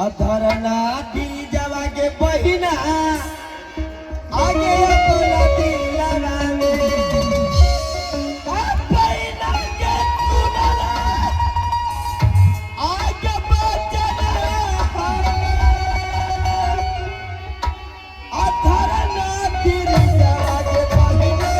अधरना दी जवा के बहिना आगे बोला दिला रामे बहिना के सुनला आगे बचना अधरना दी जवा के बहिना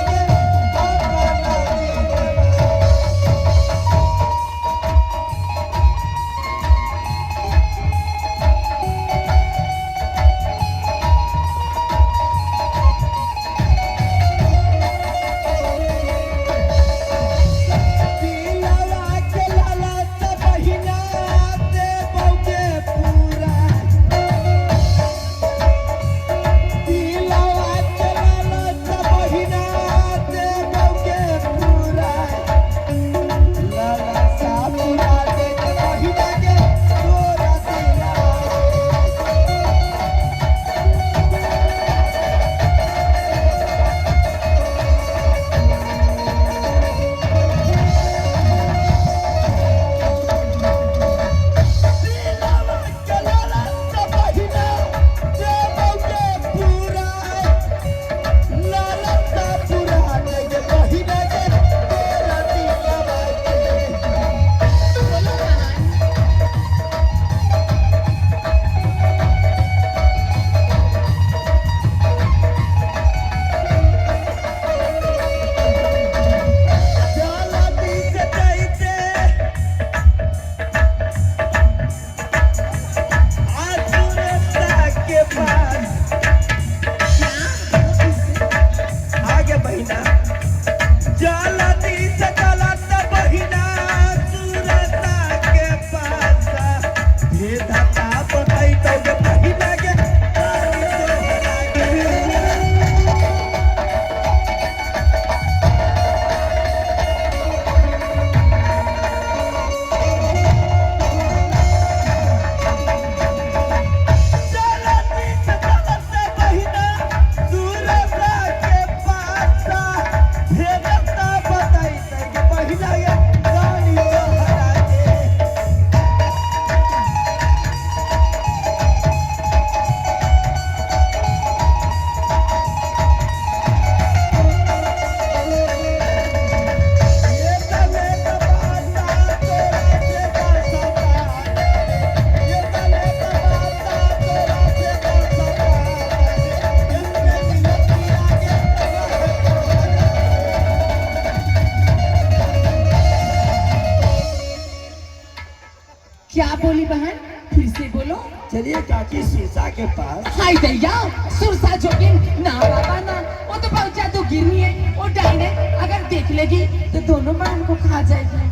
क्या बोली बहन? फिर से बोलो। चलिए चाची शीशा के पास। हाय दैया, सुरसा जोगिन ना बाबा ना, वो तो बहुत जादू गिरनी है, वो डाइन है, अगर देख लेगी तो दोनों बहन को खा जाएगी।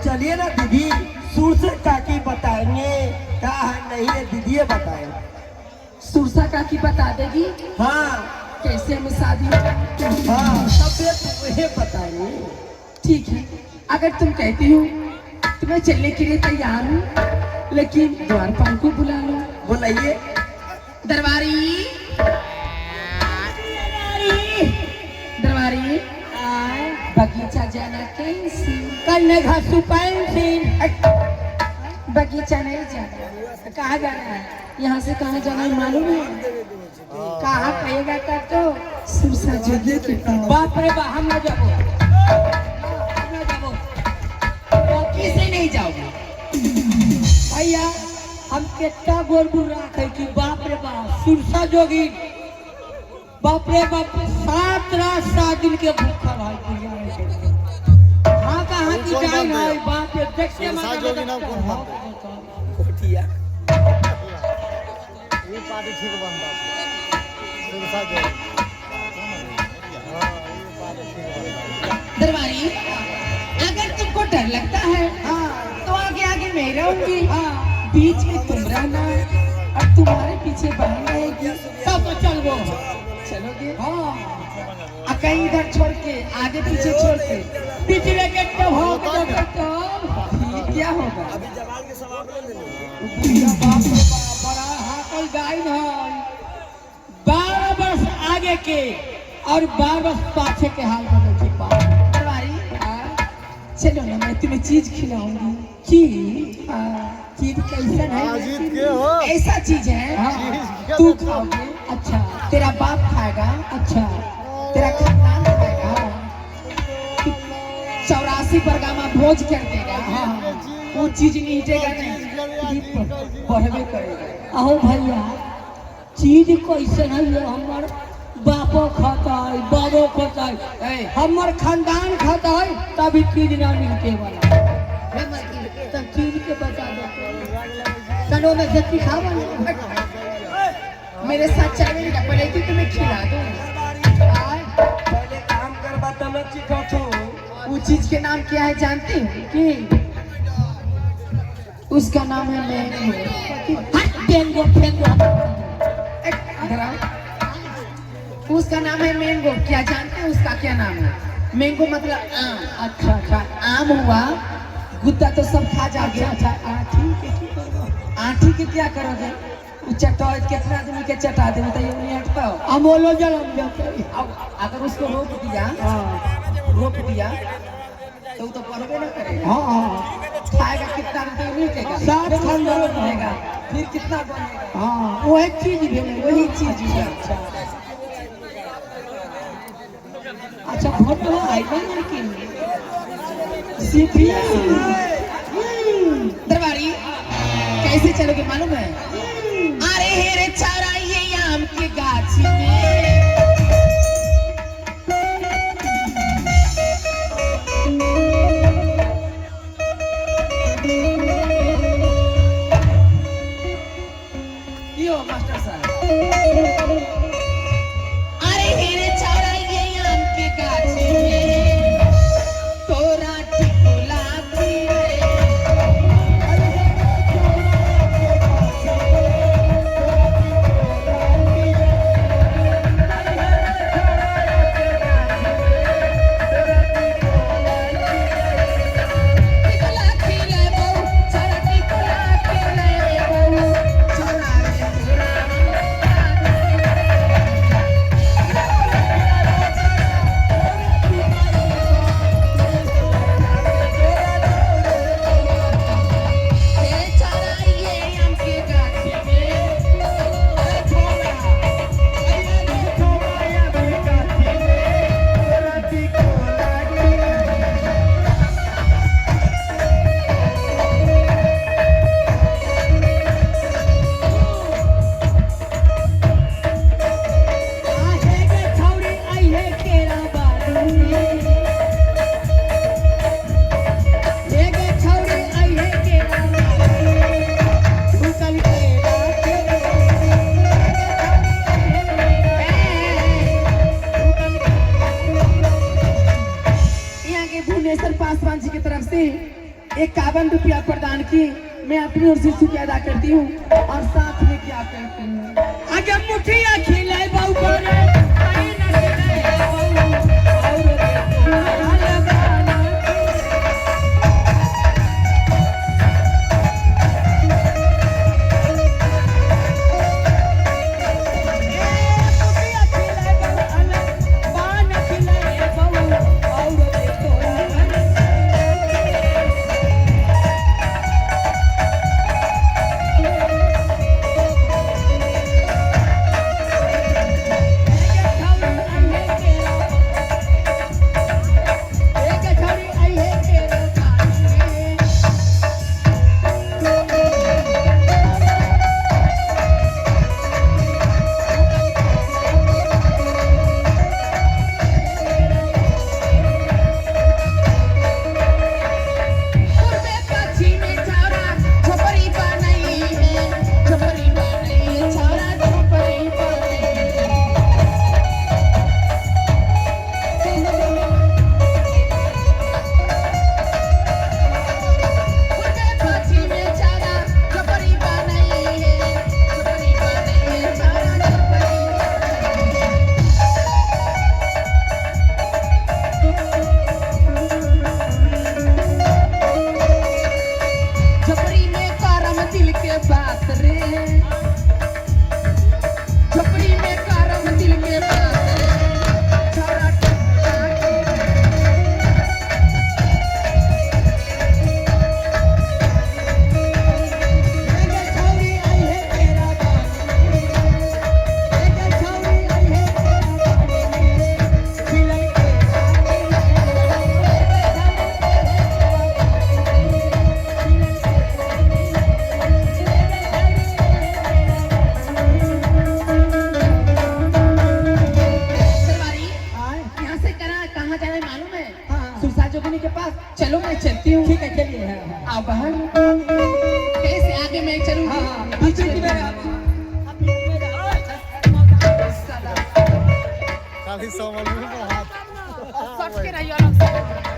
चलिए ना दीदी, सुरसा काकी बताएंगे, कहा नहीं है दीदी बताए। सुरसा काकी बता देगी? हाँ। कैसे हमें शादी होगी? हाँ, सब वही बताएंगे। ठीक है, अगर तुम कहती हो तो मैं चलने के लिए तैयार हूँ, लेकिन द्वारपाल को बुला लो। बुलाइए। दरबारी, दरबारी, बगीचा जाना कैसी? कल घासू पेंसिल। बगीचा नहीं जाना। कहाँ जाना है? यहाँ से कहाँ जाना है मालूम है? कहाँ कहेगा का तो सुरसा जोगी के पास। बाप रे बाप, हम ना जाओ, किसे नहीं जाओगे भैया? हम कितना गोर गुर रखे कि बाप रे बाप सुरसा जोगी, बाप रे बाप 7 रात 7 दिन के भूखा भाई भैया। हाँ कहाँ की जान है बाप रे, देखते मार जोगी ना कौन कोटिया ये पार्टी ठीक बनता सुरसा जोगी। दरबारी, अगर तुमको डर लगता है तो आगे आगे मैं रहूंगी, बीच में तुम रहना और तुम्हारे पीछे बहन रहेगी। सब चल वो चलोगे? हाँ। कहीं इधर छोड़ के आगे पीछे छोड़ के पिछले के तो हो तो क्या होगा? अभी जवान के सवाल ले लो। बाप रे बाप, बड़ा हाकल गाइन है। 12 वर्ष आगे के और 12 वर्ष पाछे के हाल बदल के पास। चलो ना, मैं तुम्हें चीज खिलाऊंगी। चीज हाँ, चीज कैसन है जीत के हो। ऐसा चीज है हाँ, तू खाओगे, अच्छा तेरा बाप खाएगा, अच्छा तेरा खानदान खाएगा, 84 परगामा भोज कर देगा, हाँ वो चीज नीटेगा नहीं, बढ़वे करेगा। अहो भैया चीज कैसन है ये हमर बापो खाता है बाबो खाता है हमर खानदान खाता है तभी चीज ना मिलते वाला तब चीज के बता दो कनो में से खावा मेरे साथ चलेगा, पहले तो तुम्हें खिला दूं। पहले काम करबा तब चिखो वो चीज के नाम क्या है जानती हो? कि उसका नाम है मैंगो। हट फेंगो फेंगो इधर आओ। उसका नाम है मैंगो। क्या जानते हैं उसका क्या नाम है? मैंगो मतलब आम। अच्छा अच्छा आम हुआ, गुद्दा तो सब खा जाओगे। अच्छा ठीक है ठीक है आठी के क्या करोगे? वो चटाओ, कितना आदमी के चटा दे बताइए, नहीं हटता हो। अमोलो जलम जाते अब अगर उसको रोक दिया, रोक दिया तो वो तो पढ़वे ना करेगा। हाँ खाएगा कितना रुपये मिलेगा, सात खानदान बनेगा, फिर कितना बनेगा? हाँ वो एक चीज भी है वही चीज है। अच्छा फोटो आएगा लेकिन सीखिए। दरबारी कैसे चलोगे मालूम है? अरे हेरे चौराइए आम के गाछी में, यो मास्टर साहब। अरे हेरे चौराइए आम के गाछी में, तोरा टिकुला रे। टिकुला खिले बहू, छोरा टिकुला खिले बहू, छोरा रे छोरा। तेरे चौराइए आम के गाछी में, अरे छोरा, अरे छोरा आम के गाछी में, तोरा टिकुला रे। आहे गे छौरी आई है केरा बालू हे गे छौरी आई है केरा बालू उकल केरा के यहाँ के भुवनेश्वर पासवान जी की तरफ से 51 रुपया प्रदान की मैं अपनी ओर से शुक्रिया अदा करती हूँ। और साथ में क्या कहती हूँ? आगे मुठिया खिलाई बाऊ करे आई न खिलाई बाऊ और देखो लगाना मुठिया खिलाई बाऊ अलग पान खिलाई बाऊ और देखो सुरसा जोगिनी के पास चलो, मैं चलती हूँ। ठीक है चलिए। हाँ आओ बाहर। कैसे आगे मैं चलूँ? हाँ हाँ पीछे की मेरा आप पीछे में जाओ। साला। खाली सामान में हाथ सट के रहियो अलग से।